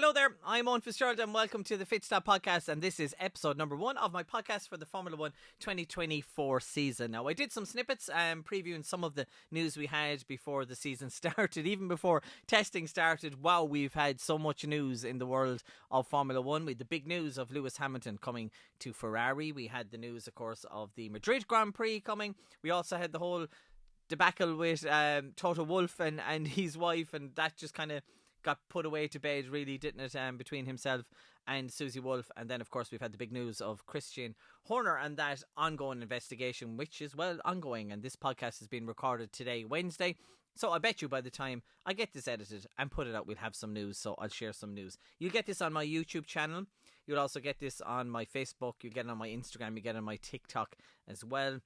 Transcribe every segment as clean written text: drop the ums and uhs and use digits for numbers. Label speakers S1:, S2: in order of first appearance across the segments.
S1: Hello there, I'm Eoghain Fitz and welcome to the F1tzstop Podcast, and this is episode number 1 of my podcast for the Formula 1 2024 season. Now, I did some snippets previewing some of the news we had before the season started, even before testing started. Wow, we've had so much news in the world of Formula 1. We had the big news of Lewis Hamilton coming to Ferrari. We had the news, of course, of the Madrid Grand Prix coming. We also had the whole debacle with Toto Wolff and his wife, and that just kind of got put away to bed, really, didn't it, between himself and Susie Wolff. And then, of course, we've had the big news of Christian Horner and that ongoing investigation, which is, well, ongoing. And this podcast has been recorded today, Wednesday. So I bet you by the time I get this edited and put it out, we'll have some news. So I'll share some news. You'll get this on my YouTube channel. You'll also get this on my Facebook. You'll get it on my Instagram. You get it on my TikTok as well.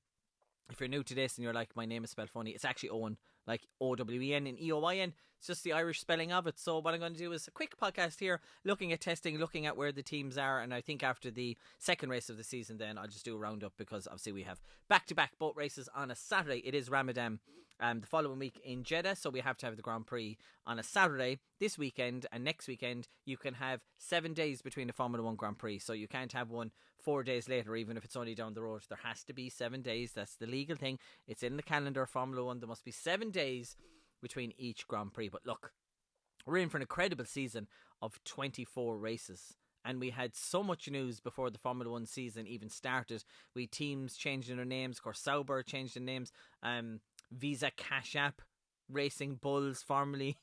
S1: If you're new to this and you're like, my name is spelled funny, it's actually Eoghain, like O-W-E-N and E-O-I-N. It's just the Irish spelling of it. So what I'm going to do is a quick podcast here, looking at testing, looking at where the teams are. And I think after the second race of the season, then I'll just do a roundup, because obviously we have back-to-back boat races on a Saturday. It is Ramadan the following week in Jeddah, so we have to have the Grand Prix on a Saturday. This weekend and next weekend, you can have 7 days between the Formula 1 Grand Prix, so you can't have one 4 days later, even if it's only down the road. There has to be 7 days. That's the legal thing. It's in the calendar of Formula 1. There must be 7 days between each Grand Prix. But look, we're in for an incredible season of 24 races. And we had so much news before the Formula 1 season even started. We had teams changing their names. Of course, Sauber changed their names. Visa Cash App Racing Bulls, formerly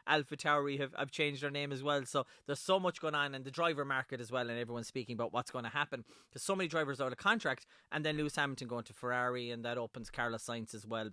S1: AlphaTauri, have changed their name as well. So there's so much going on in the driver market as well, and everyone's speaking about what's going to happen, because so many drivers are out of contract, and then Lewis Hamilton going to Ferrari, and that opens Carlos Sainz as well.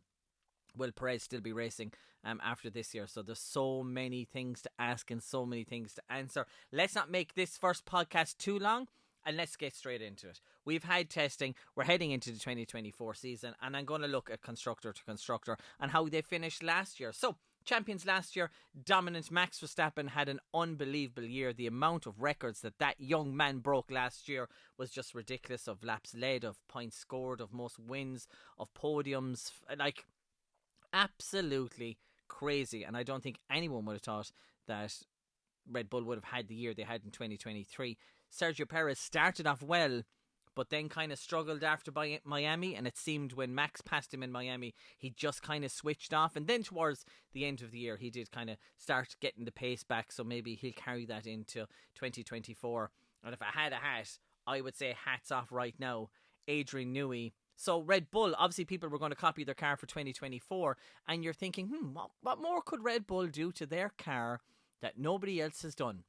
S1: Will Perez still be racing after this year? So there's so many things to ask and so many things to answer. Let's not make this first podcast too long, and let's get straight into it. We've had testing. We're heading into the 2024 season, and I'm going to look at constructor to constructor and how they finished last year. So, champions last year, dominant Max Verstappen had an unbelievable year. The amount of records that young man broke last year was just ridiculous, of laps led, of points scored, of most wins, of podiums, like absolutely crazy. And I don't think anyone would have thought that Red Bull would have had the year they had in 2023. Sergio Perez started off well, but then kind of struggled after Miami, and it seemed when Max passed him in Miami, he just kind of switched off. And then towards the end of the year, he did kind of start getting the pace back, so maybe he'll carry that into 2024. And if I had a hat, I would say hats off right now, Adrian Newey. So Red Bull, obviously people were going to copy their car for 2024, and you're thinking, what more could Red Bull do to their car that nobody else has done?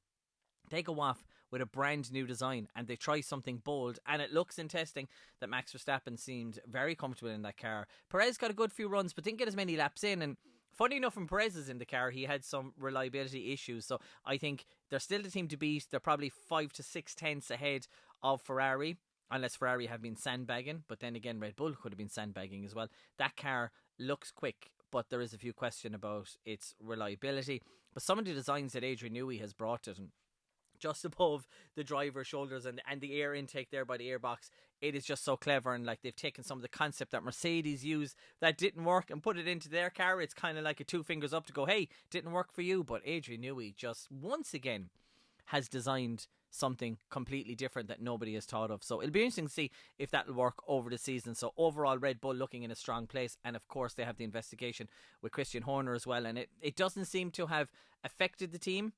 S1: They go off with a brand new design and they try something bold, and it looks in testing that Max Verstappen seemed very comfortable in that car. Perez got a good few runs but didn't get as many laps in, and funny enough, when Perez is in the car, he had some reliability issues. So I think they're still the team to beat. They're probably 5 to 6 tenths ahead of Ferrari, unless Ferrari have been sandbagging. But then again, Red Bull could have been sandbagging as well. That car looks quick, but there is a few questions about its reliability. But some of the designs that Adrian Newey has brought it, and just above the driver's shoulders and the air intake there by the airbox, it is just so clever. And like, they've taken some of the concept that Mercedes used that didn't work and put it into their car. It's kind of like a 2 fingers up to go, hey, didn't work for you. But Adrian Newey just once again has designed something completely different that nobody has thought of. So it'll be interesting to see if that'll work over the season. So overall, Red Bull looking in a strong place. And of course, they have the investigation with Christian Horner as well. And it doesn't seem to have affected the team.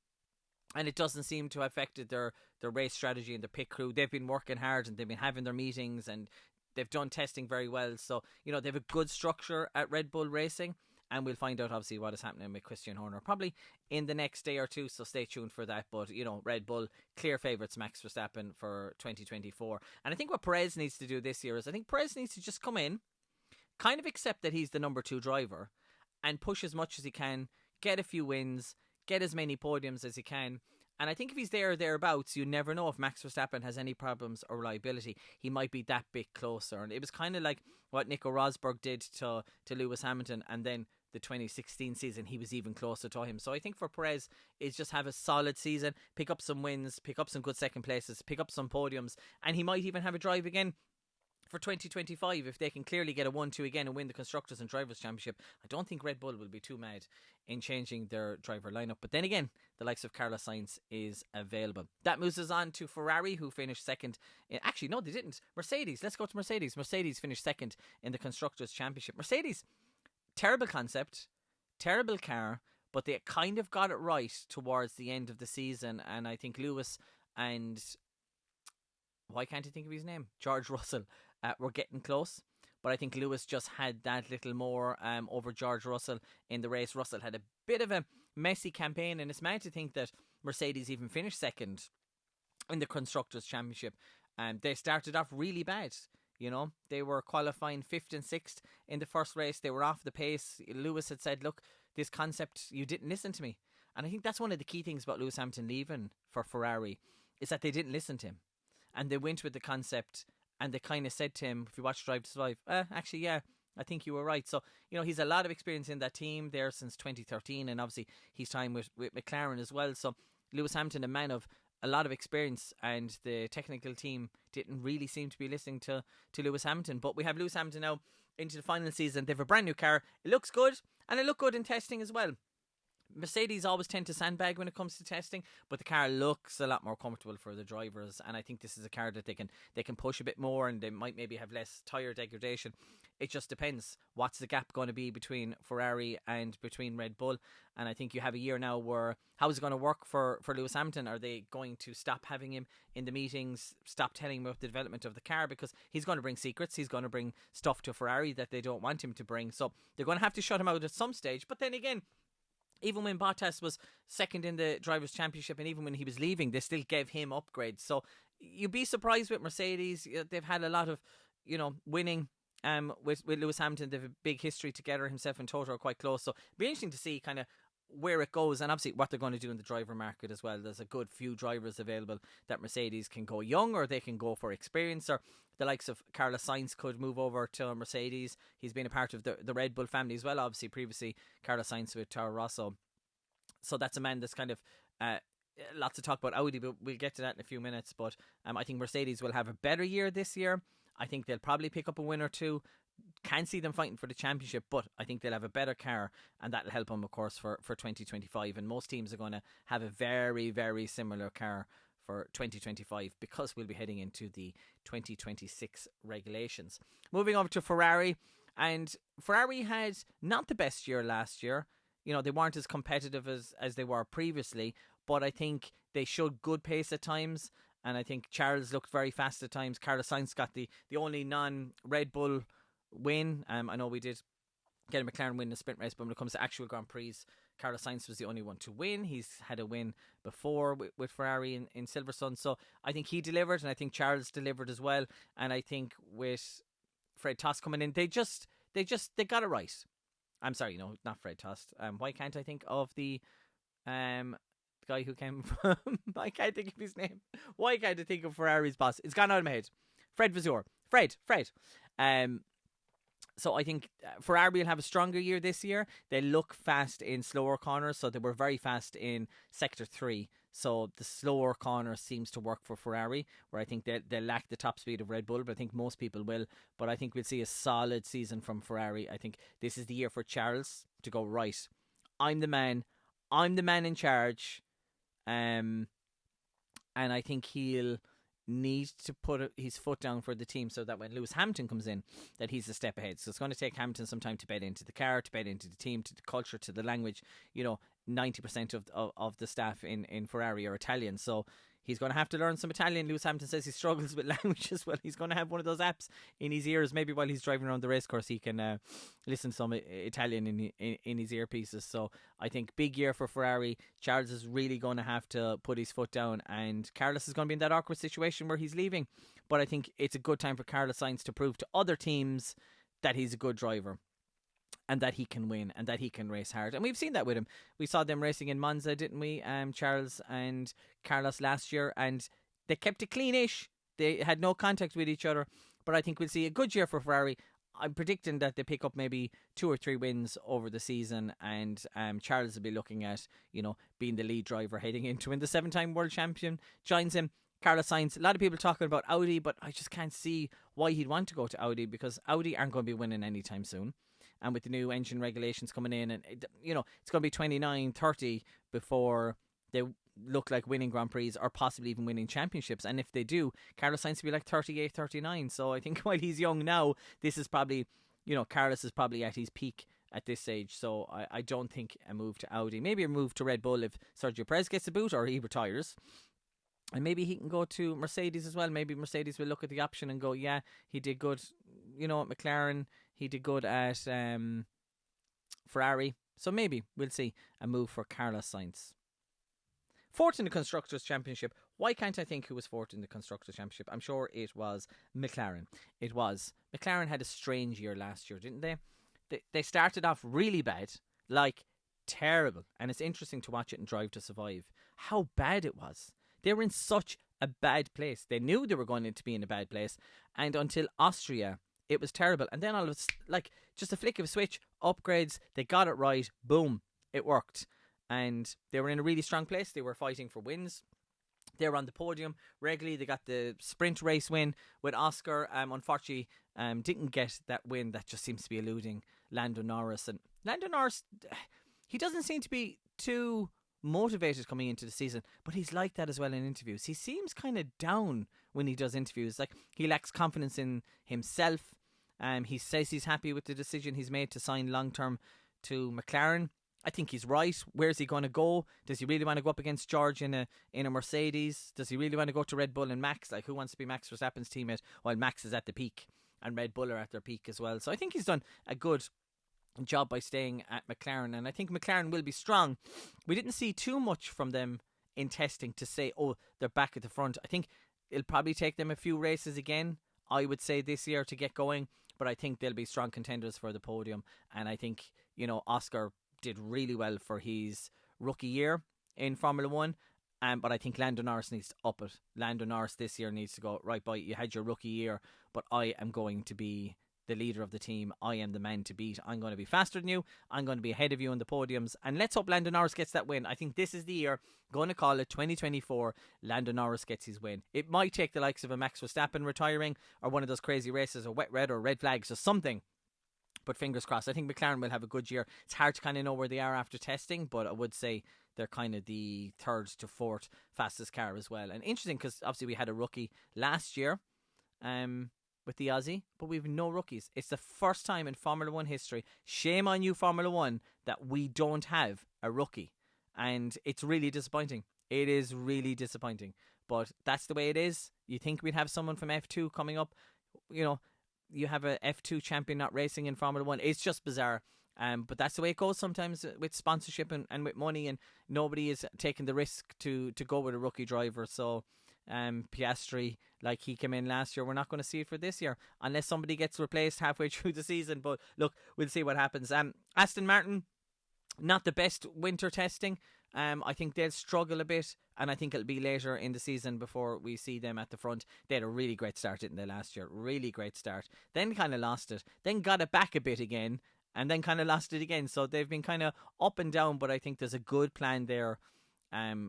S1: And it doesn't seem to have affected their race strategy and their pit crew. They've been working hard and they've been having their meetings and they've done testing very well. So, they have a good structure at Red Bull Racing. And we'll find out, obviously, what is happening with Christian Horner probably in the next day or two. So stay tuned for that. But, Red Bull, clear favourites, Max Verstappen for 2024. And I think what Perez needs to do this year is I think Perez needs to just come in, kind of accept that he's the number 2 driver and push as much as he can, get a few wins, get as many podiums as he can. And I think if he's there or thereabouts, you never know if Max Verstappen has any problems or reliability. He might be that bit closer. And it was kind of like what Nico Rosberg did to Lewis Hamilton, and then the 2016 season, he was even closer to him. So I think for Perez is just have a solid season, pick up some wins, pick up some good second places, pick up some podiums, and he might even have a drive again for 2025, if they can clearly get a 1-2 again and win the Constructors and Drivers' Championship, I don't think Red Bull will be too mad in changing their driver lineup. But then again, the likes of Carlos Sainz is available. That moves us on to Ferrari, who finished second. Actually, no, they didn't. Mercedes. Let's go to Mercedes. Mercedes finished second in the Constructors' Championship. Mercedes, terrible concept, terrible car, but they kind of got it right towards the end of the season. And I think Lewis and... why can't I think of his name? George Russell were getting close. But I think Lewis just had that little more over George Russell in the race. Russell had a bit of a messy campaign, and it's mad to think that Mercedes even finished second in the Constructors' Championship. They started off really bad. You know, they were qualifying 5th and 6th in the first race. They were off the pace. Lewis had said, look, this concept, you didn't listen to me. And I think that's one of the key things about Lewis Hamilton leaving for Ferrari, is that they didn't listen to him. And they went with the concept, and they kind of said to him, if you watch Drive to Survive, actually, yeah, I think you were right. So, you know, he's a lot of experience in that team there since 2013, and obviously his time with McLaren as well. So Lewis Hamilton, a man of a lot of experience, and the technical team didn't really seem to be listening to Lewis Hamilton. But we have Lewis Hamilton now into the final season. They have a brand new car. It looks good, and it looked good in testing as well. Mercedes always tend to sandbag when it comes to testing, but the car looks a lot more comfortable for the drivers, and I think this is a car that they can push a bit more, and they might maybe have less tyre degradation. It just depends what's the gap going to be between Ferrari and between Red Bull. And I think you have a year now where, how is it going to work for Lewis Hamilton? Are they going to stop having him in the meetings, stop telling him about the development of the car, because he's going to bring secrets, he's going to bring stuff to Ferrari that they don't want him to bring, so they're going to have to shut him out at some stage. But then again, even when Bottas was second in the Drivers' Championship, and even when he was leaving, they still gave him upgrades. So you'd be surprised with Mercedes. They've had a lot of, winning with Lewis Hamilton. They have a big history together. Himself and Toto are quite close. So it'd be interesting to see kind of where it goes, and obviously what they're going to do in the driver market as well. There's a good few drivers available that Mercedes can go young, or they can go for experience, or the likes of Carlos Sainz could move over to Mercedes. He's been a part of the Red Bull family as well, obviously previously Carlos Sainz with Toro Rosso. So that's a man that's kind of lots to talk about Audi, but we'll get to that in a few minutes. But I think Mercedes will have a better year this year. I think they'll probably pick up a win or two. Can't see them fighting for the championship, but I think they'll have a better car, and that'll help them, of course, for 2025. And most teams are going to have a very, very similar car for 2025, because we'll be heading into the 2026 regulations. Moving over to Ferrari, and Ferrari had not the best year last year. They weren't as competitive as they were previously, but I think they showed good pace at times, and I think Charles looked very fast at times. Carlos Sainz got the only non-Red Bull win. I know we did get a McLaren win in the sprint race, but when it comes to actual Grand Prix, Carlos Sainz was the only one to win. He's had a win before with Ferrari in Silverstone, so I think he delivered, and I think Charles delivered as well. And I think with Fred Tost coming in, they got it right. I'm sorry, not Fred Tost. Why can't I think of the guy who came from? I can't think of his name. Why can't I think of Ferrari's boss? It's gone out of my head. Fred Vasseur. Fred. So I think Ferrari will have a stronger year this year. They look fast in slower corners, so they were very fast in Sector 3. So the slower corner seems to work for Ferrari, where I think they lack the top speed of Red Bull, but I think most people will. But I think we'll see a solid season from Ferrari. I think this is the year for Charles to go, right, I'm the man in charge. And I think he'll need to put his foot down for the team, so that when Lewis Hamilton comes in, that he's a step ahead. So it's going to take Hamilton some time to bed into the car, to bed into the team, to the culture, to the language. 90% of the staff in Ferrari are Italian, so he's going to have to learn some Italian. Lewis Hamilton says he struggles with language as well. He's going to have one of those apps in his ears. Maybe while he's driving around the race course, he can listen to some Italian in his earpieces. So I think big year for Ferrari. Charles is really going to have to put his foot down, and Carlos is going to be in that awkward situation where he's leaving. But I think it's a good time for Carlos Sainz to prove to other teams that he's a good driver, and that he can win, and that he can race hard. And we've seen that with him. We saw them racing in Monza, didn't we? Charles and Carlos last year, and they kept it cleanish. They had no contact with each other. But I think we'll see a good year for Ferrari. I'm predicting that they pick up maybe 2 or 3 wins over the season, and Charles will be looking at, being the lead driver heading into when the 7-time world champion joins him. Carlos Sainz, a lot of people talking about Audi, but I just can't see why he'd want to go to Audi, because Audi aren't going to be winning anytime soon. And with the new engine regulations coming in, and it's going to be 29, 30 before they look like winning Grand Prix or possibly even winning championships. And if they do, Carlos Sainz will be like 38, 39. So I think while he's young now, this is probably, Carlos is probably at his peak at this stage. So I don't think a move to Audi. Maybe a move to Red Bull if Sergio Perez gets the boot or he retires. And maybe he can go to Mercedes as well. Maybe Mercedes will look at the option and go, yeah, he did good, at McLaren. He did good at Ferrari. So maybe we'll see a move for Carlos Sainz. Fourth in the Constructors' Championship. Why can't I think who was fourth in the Constructors' Championship? I'm sure it was McLaren. It was. McLaren had a strange year last year, didn't they? They started off really bad, like terrible. And it's interesting to watch it in Drive to Survive. How bad it was. They were in such a bad place. They knew they were going to be in a bad place. And until Austria, it was terrible. And then all of a sudden, like just a flick of a switch, upgrades, they got it right, boom, it worked. And they were in a really strong place. They were fighting for wins. They were on the podium regularly. They got the sprint race win with Oscar. Unfortunately, didn't get that win. That just seems to be eluding Lando Norris. And Lando Norris, he doesn't seem to be too motivated coming into the season, but he's like that as well in interviews. He seems kind of down when he does interviews. Like, he lacks confidence in himself. He says he's happy with the decision he's made to sign long-term to McLaren. I think he's right. Where's he going to go? Does he really want to go up against George in a Mercedes? Does he really want to go to Red Bull and Max? Like, who wants to be Max Verstappen's teammate while Max is at the peak and Red Bull are at their peak as well? So I think he's done a good job by staying at McLaren, and I think McLaren will be strong. We didn't see too much from them in testing to say, oh, they're back at the front. I think it'll probably take them a few races again, I would say, this year to get going, but I think they'll be strong contenders for the podium. And I think, Oscar did really well for his rookie year in Formula 1. But I think Lando Norris needs to up it. Lando Norris this year needs to go, right, boy, you had your rookie year, but I am going to be the leader of the team. I am the man to beat. I'm going to be faster than you. I'm going to be ahead of you on the podiums. And let's hope Lando Norris gets that win. I think this is the year, going to call it 2024, Lando Norris gets his win. It might take the likes of a Max Verstappen retiring or one of those crazy races or wet red or red flags or something. But fingers crossed. I think McLaren will have a good year. It's hard to kind of know where they are after testing, but I would say they're kind of the third to fourth fastest car as well. And interesting, because obviously we had a rookie last year with the Aussie, but we've no rookies. It's the first time in Formula 1 history, shame on you Formula 1, that we don't have a rookie. And it's really disappointing. It is really disappointing. But that's the way it is. You think we'd have someone from F2 coming up, you have a F2 champion not racing in Formula 1. It's just bizarre. But that's the way it goes sometimes with sponsorship and with money, and nobody is taking the risk to go with a rookie driver. So Piastri, like he came in last year, we're not going to see it for this year unless somebody gets replaced halfway through the season. But look, we'll see what happens. Aston Martin, not the best winter testing. I think they'll struggle a bit, and I think it'll be later in the season before we see them at the front. They had a really great start, didn't they, last year? Really great start. Then kind of lost it. Then got it back a bit again, and then kind of lost it again. So they've been kind of up and down, but I think there's a good plan there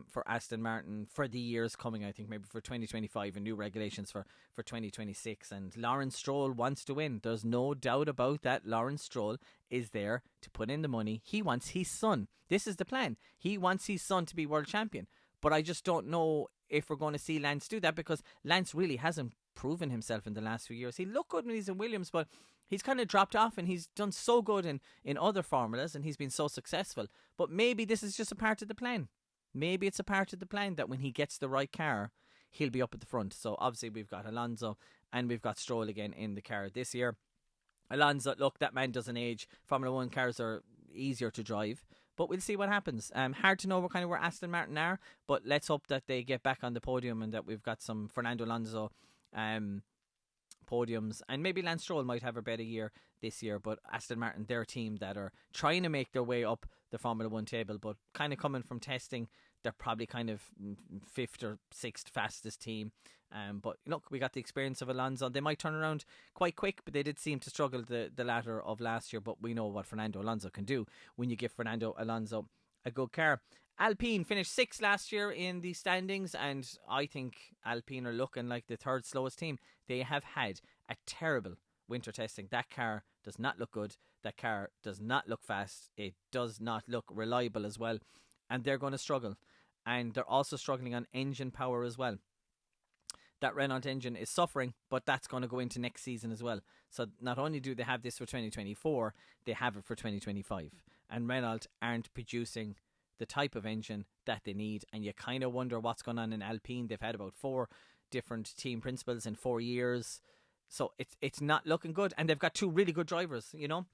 S1: for Aston Martin for the years coming. I think maybe for 2025 and new regulations for 2026. And Lawrence Stroll wants to win. There's no doubt about that. Lawrence Stroll is there to put in the money. He wants his son. This is the plan. He wants his son to be world champion. But I just don't know if we're going to see Lance do that, because Lance really hasn't proven himself in the last few years. He looked good when he's in Williams, but he's kind of dropped off, and he's done so good in other formulas, and he's been so successful. But maybe this is just a part of the plan. Maybe it's a part of the plan that when he gets the right car, he'll be up at the front. So obviously we've got Alonso and we've got Stroll again in the car this year. Alonso, look, that man doesn't age. Formula 1 cars are easier to drive, but we'll see what happens. Hard to know where Aston Martin are, but let's hope that they get back on the podium and that we've got some Fernando Alonso podiums, and maybe Lance Stroll might have a better year this year. But Aston Martin, they're a team that are trying to make their way up the Formula 1 table, but kind of coming from testing, they're probably kind of fifth or sixth fastest team. But look, we got the experience of Alonso. They might turn around quite quick, but they did seem to struggle the latter of last year. But we know what Fernando Alonso can do when you give Fernando Alonso a good car. Alpine finished 6th last year in the standings, and I think Alpine are looking like the third slowest team. They have had a terrible winter testing. That car does not look good. That car does not look fast. It does not look reliable as well. And they're going to struggle. And they're also struggling on engine power as well. That Renault engine is suffering, but that's going to go into next season as well. So not only do they have this for 2024, they have it for 2025. And Renault aren't producing the type of engine that they need. And you kind of wonder what's going on in Alpine. They've had about 4 different team principals in 4 years. So it's not looking good. And they've got 2 really good drivers, you know.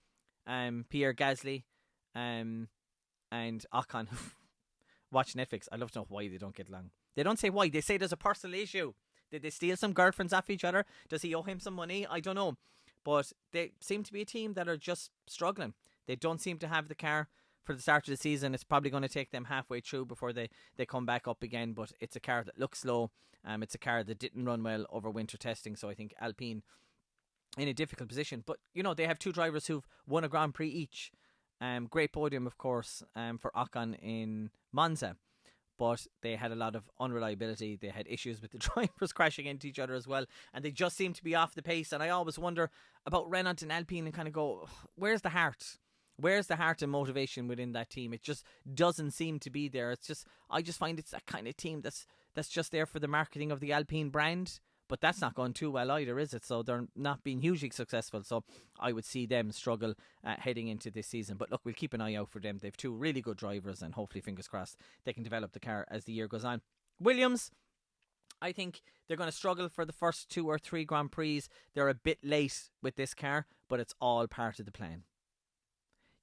S1: Pierre Gasly and Ocon. Watch Netflix. I love to know why they don't get along. They don't say why. They say there's a personal issue. Did they steal some girlfriends off each other? Does he owe him some money? I don't know. But they seem to be a team that are just struggling. They don't seem to have the car for the start of the season. It's probably going to take them halfway through before they come back up again. But it's a car that looks slow. It's a car that didn't run well over winter testing. So I think Alpine in a difficult position. But, you know, they have 2 drivers who've won a Grand Prix each. Great podium, of course, for Ocon in Monza. But they had a lot of unreliability. They had issues with the drivers crashing into each other as well. And they just seem to be off the pace. And I always wonder about Renault and Alpine and kind of go, where's the heart? Where's the heart and motivation within that team? It just doesn't seem to be there. I just find it's that kind of team that's just there for the marketing of the Alpine brand. But that's not going too well either, is it? So they're not being hugely successful. So I would see them struggle heading into this season. But look, we'll keep an eye out for them. They've 2 really good drivers, and hopefully, fingers crossed, they can develop the car as the year goes on. Williams, I think they're going to struggle for the first 2 or 3 Grand Prix. They're a bit late with this car, but it's all part of the plan.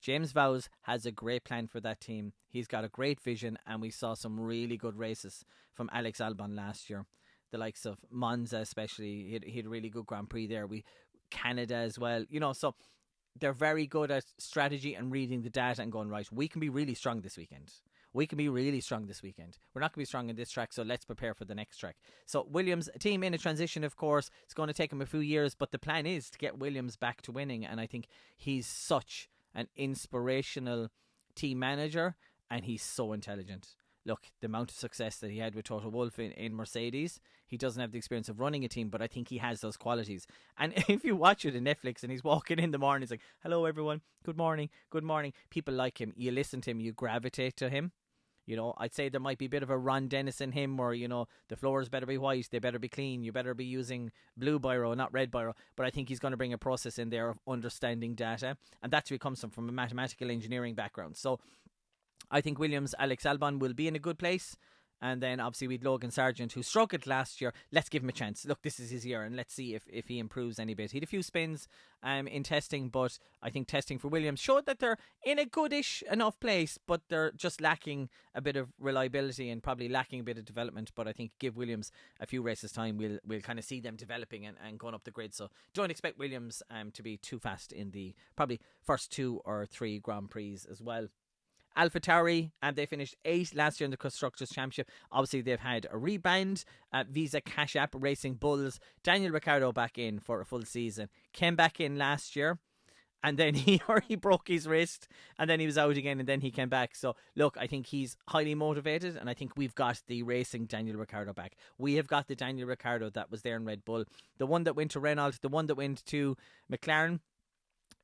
S1: James Vowles has a great plan for that team. He's got a great vision, and we saw some really good races from Alex Albon last year. The likes of Monza especially, he had a really good Grand Prix there. Canada as well, you know, so they're very good at strategy and reading the data and going, right, we can be really strong this weekend. We're not going to be strong in this track, so let's prepare for the next track. So Williams, a team in a transition, of course. It's going to take him a few years, but the plan is to get Williams back to winning, and I think he's such an inspirational team manager, and he's so intelligent. Look, the amount of success that he had with Toto Wolff in Mercedes, he doesn't have the experience of running a team, but I think he has those qualities. And if you watch it on Netflix and he's walking in the morning, he's like, hello everyone, good morning. People like him. You listen to him, you gravitate to him. You know, I'd say there might be a bit of a Ron Dennis in him, or, you know, the floors better be white, they better be clean, you better be using blue biro, not red biro. But I think he's going to bring a process in there of understanding data, and that's where he comes from a mathematical engineering background. So I think Williams, Alex Albon will be in a good place. And then obviously with Logan Sargent, who struggled last year. Let's give him a chance. Look, this is his year, and let's see if he improves any bit. He had a few spins in testing, but I think testing for Williams showed that they're in a goodish enough place, but they're just lacking a bit of reliability and probably lacking a bit of development. But I think give Williams a few races time, we'll kind of see them developing and going up the grid. So don't expect Williams to be too fast in the probably first 2 or 3 Grand Prix as well. AlphaTauri, and they finished 8th last year in the Constructors' Championship. Obviously, they've had a rebound. Visa Cash App Racing Bulls. Daniel Ricciardo back in for a full season. Came back in last year, and then he broke his wrist, and then he was out again, and then he came back. So, look, I think he's highly motivated, and I think we've got the racing Daniel Ricciardo back. We have got the Daniel Ricciardo that was there in Red Bull. The one that went to Renault, the one that went to McLaren.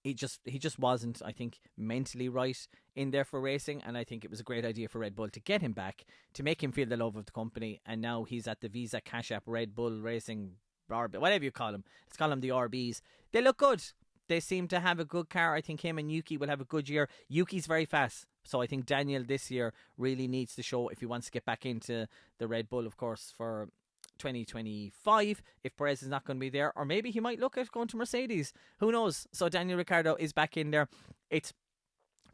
S1: He just wasn't, I think, mentally right in there for racing, and I think it was a great idea for Red Bull to get him back, to make him feel the love of the company, and now he's at the Visa Cash App Red Bull Racing, whatever you call them. Let's call them the RBs. They look good. They seem to have a good car. I think him and Yuki will have a good year. Yuki's very fast, so I think Daniel this year really needs to show if he wants to get back into the Red Bull, of course, for 2025, if Perez is not going to be there, or maybe he might look at going to Mercedes. Who knows? So Daniel Ricciardo is back in there. It's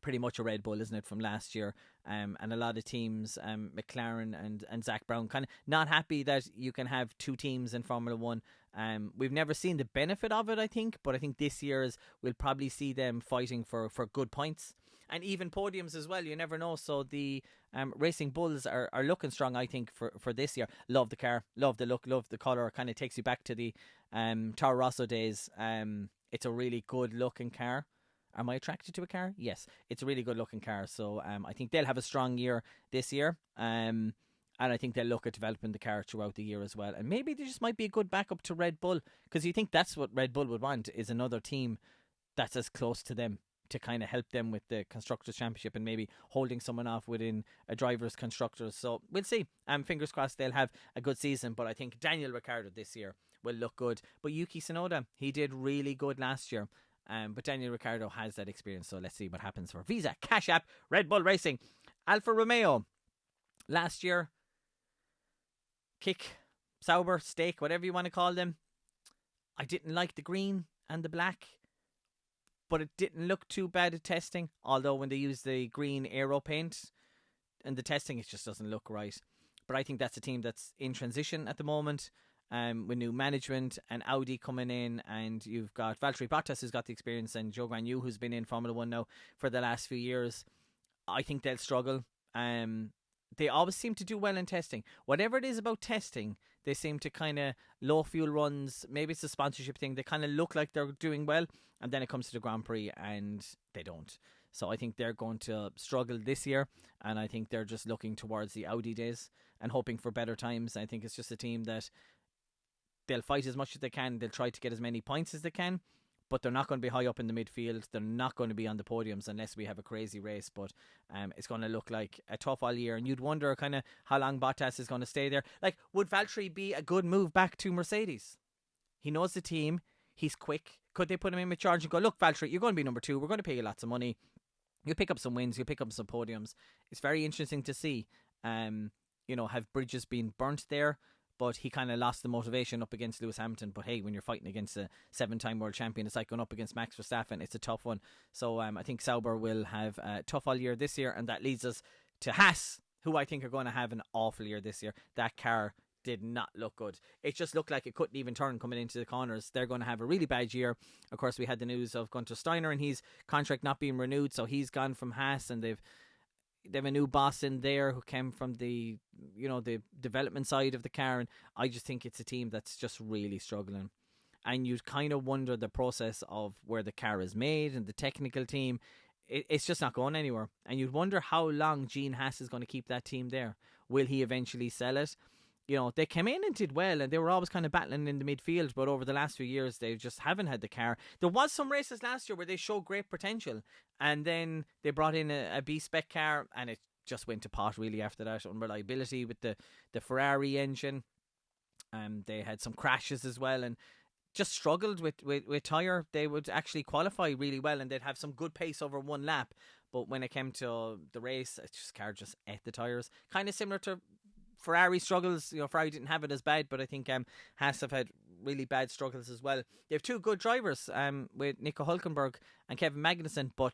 S1: pretty much a Red Bull, isn't it, from last year? And a lot of teams, McLaren and Zach Brown, kind of not happy that you can have 2 teams in Formula 1. We've never seen the benefit of it, I think, but I think this year's we'll probably see them fighting for good points. And even podiums as well, you never know. So the Racing Bulls are looking strong, I think, for this year. Love the car, love the look, love the colour. Kind of takes you back to the Toro Rosso days. It's a really good looking car. Am I attracted to a car? Yes. It's a really good looking car. So I think they'll have a strong year this year. And I think they'll look at developing the car throughout the year as well. And maybe they just might be a good backup to Red Bull, because you think that's what Red Bull would want, is another team that's as close to them to kind of help them with the Constructors' Championship and maybe holding someone off within a driver's constructors. So we'll see. Fingers crossed they'll have a good season. But I think Daniel Ricciardo this year will look good. But Yuki Tsunoda, he did really good last year. But Daniel Ricciardo has that experience. So let's see what happens for Visa, Cash App, Red Bull Racing. Alfa Romeo, last year, kick, Sauber, steak, whatever you want to call them. I didn't like the green and the black, but it didn't look too bad at testing. Although when they use the green aero paint and the testing, it just doesn't look right. But I think that's a team that's in transition at the moment, with new management and Audi coming in, and you've got Valtteri Bottas, who's got the experience, and Eoghain Fitz, who's been in Formula 1 now for the last few years. I think they'll struggle. They always seem to do well in testing. Whatever it is about testing, they seem to kind of low fuel runs. Maybe it's a sponsorship thing. They kind of look like they're doing well, and then it comes to the Grand Prix and they don't. So I think they're going to struggle this year, and I think they're just looking towards the Audi days and hoping for better times. I think it's just a team that they'll fight as much as they can. They'll try to get as many points as they can, but they're not going to be high up in the midfield. They're not going to be on the podiums unless we have a crazy race. But it's going to look like a tough all year. And you'd wonder kind of how long Bottas is going to stay there. Like, would Valtteri be a good move back to Mercedes? He knows the team. He's quick. Could they put him in with charge and go, look, Valtteri, you're going to be number 2. We're going to pay you lots of money. You'll pick up some wins. You'll pick up some podiums. It's very interesting to see, have bridges been burnt there. But he kind of lost the motivation up against Lewis Hamilton. But hey, when you're fighting against a 7-time world champion, it's like going up against Max Verstappen. It's a tough one. So I think Sauber will have a tough all year this year. And that leads us to Haas, who I think are going to have an awful year this year. That car did not look good. It just looked like it couldn't even turn coming into the corners. They're going to have a really bad year. Of course, we had the news of Gunter Steiner and his contract not being renewed. So he's gone from Haas, and they've a new boss in there who came from the development side of the car, and I just think it's a team that's just really struggling. And you kind of wonder the process of where the car is made and the technical team. It's just not going anywhere. And you'd wonder how long Gene Haas is going to keep that team there. Will he eventually sell it? They came in and did well, and they were always kind of battling in the midfield, but over the last few years, they just haven't had the car. There was some races last year where they showed great potential, and then they brought in a B-spec car, and it just went to pot really after that. Unreliability with the Ferrari engine. They had some crashes as well, and just struggled with tyre. They would actually qualify really well, and they'd have some good pace over one lap, but when it came to the race, car just ate the tyres. Kind of similar to Ferrari struggles. Ferrari didn't have it as bad, but I think Haas have had really bad struggles as well. They have 2 good drivers, with Nico Hülkenberg and Kevin Magnussen, but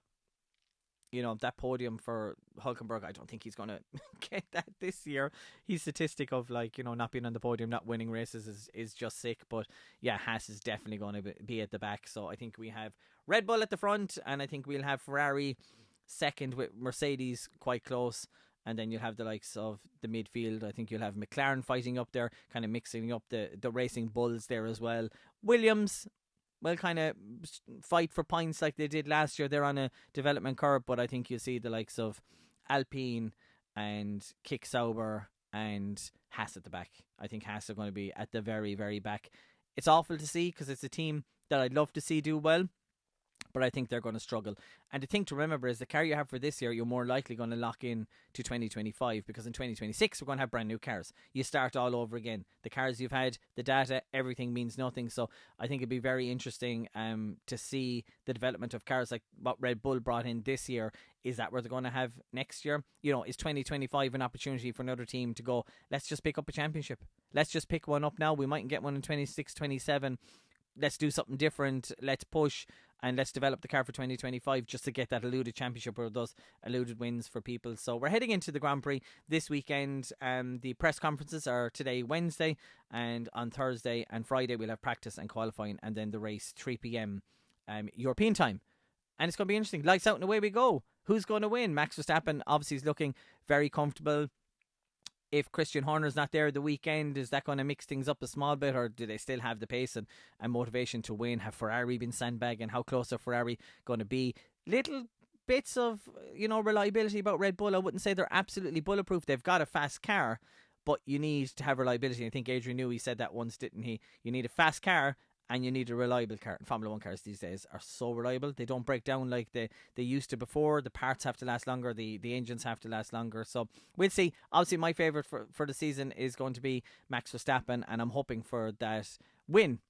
S1: that podium for Hülkenberg, I don't think he's going to get that this year. His statistic of not being on the podium, not winning races is just sick. But yeah, Haas is definitely going to be at the back. So I think we have Red Bull at the front, and I think we'll have Ferrari second with Mercedes quite close. And then you'll have the likes of the midfield. I think you'll have McLaren fighting up there, kind of mixing up the racing bulls there as well. Williams will kind of fight for points like they did last year. They're on a development curve, but I think you'll see the likes of Alpine and Kick Sauber and Haas at the back. I think Haas are going to be at the very, very back. It's awful to see because it's a team that I'd love to see do well, but I think they're going to struggle. And the thing to remember is the car you have for this year, you're more likely going to lock in to 2025, because in 2026 we're going to have brand new cars. You start all over again. The cars you've had, the data, everything means nothing. So I think it'd be very interesting to see the development of cars like what Red Bull brought in this year. Is that where they're going to have next year? Is 2025 an opportunity for another team to go, let's just pick up a championship. Let's just pick one up now. We mightn't get one in 26, 27. Let's do something different. Let's push and let's develop the car for 2025 just to get that eluded championship or those eluded wins for people. So we're heading into the Grand Prix this weekend. The press conferences are today, Wednesday, and on Thursday and Friday we'll have practice and qualifying, and then the race 3 p.m. European time. And it's going to be interesting. Lights out and away we go. Who's going to win? Max Verstappen obviously is looking very comfortable. If Christian Horner's not there the weekend, is that going to mix things up a small bit, or do they still have the pace and motivation to win? Have Ferrari been sandbagging? How close are Ferrari going to be? little bits of, reliability about Red Bull. I wouldn't say they're absolutely bulletproof. They've got a fast car, but you need to have reliability. I think Adrian Newey said that once, didn't he? You need a fast car and you need a reliable car. And Formula 1 cars these days are so reliable. They don't break down like they used to before. The parts have to last longer. The engines have to last longer. So we'll see. Obviously, my favourite for the season is going to be Max Verstappen, and I'm hoping for that win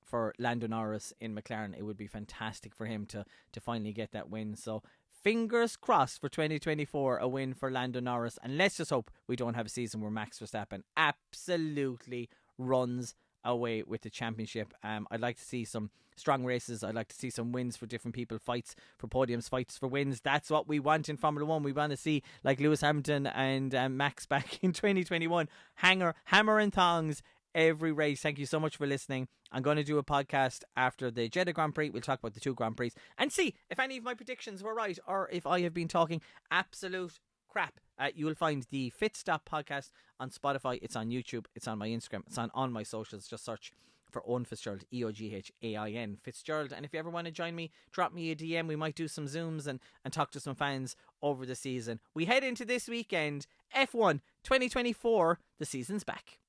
S1: for Lando Norris in McLaren. It would be fantastic for him to finally get that win. So fingers crossed for 2024, a win for Lando Norris. And let's just hope we don't have a season where Max Verstappen absolutely runs away with the championship. I'd like to see some strong races. I'd like to see some wins for different people, fights for podiums, fights for wins. That's what we want in Formula 1. We want to see, like Lewis Hamilton and Max back in 2021, hammer and thongs every race. Thank you so much for listening. I'm going to do a podcast after the Jeddah Grand Prix. We'll talk about the 2 Grand Prix and see if any of my predictions were right or if I have been talking absolute crap. You will find the F1tzstop Podcast on Spotify. It's on YouTube. It's on my Instagram. It's on my socials. Just search for Eoghain Fitzgerald, Eoghain Fitzgerald. And if you ever want to join me, drop me a DM. We might do some Zooms and talk to some fans over the season. We head into this weekend, F1 2024. The season's back.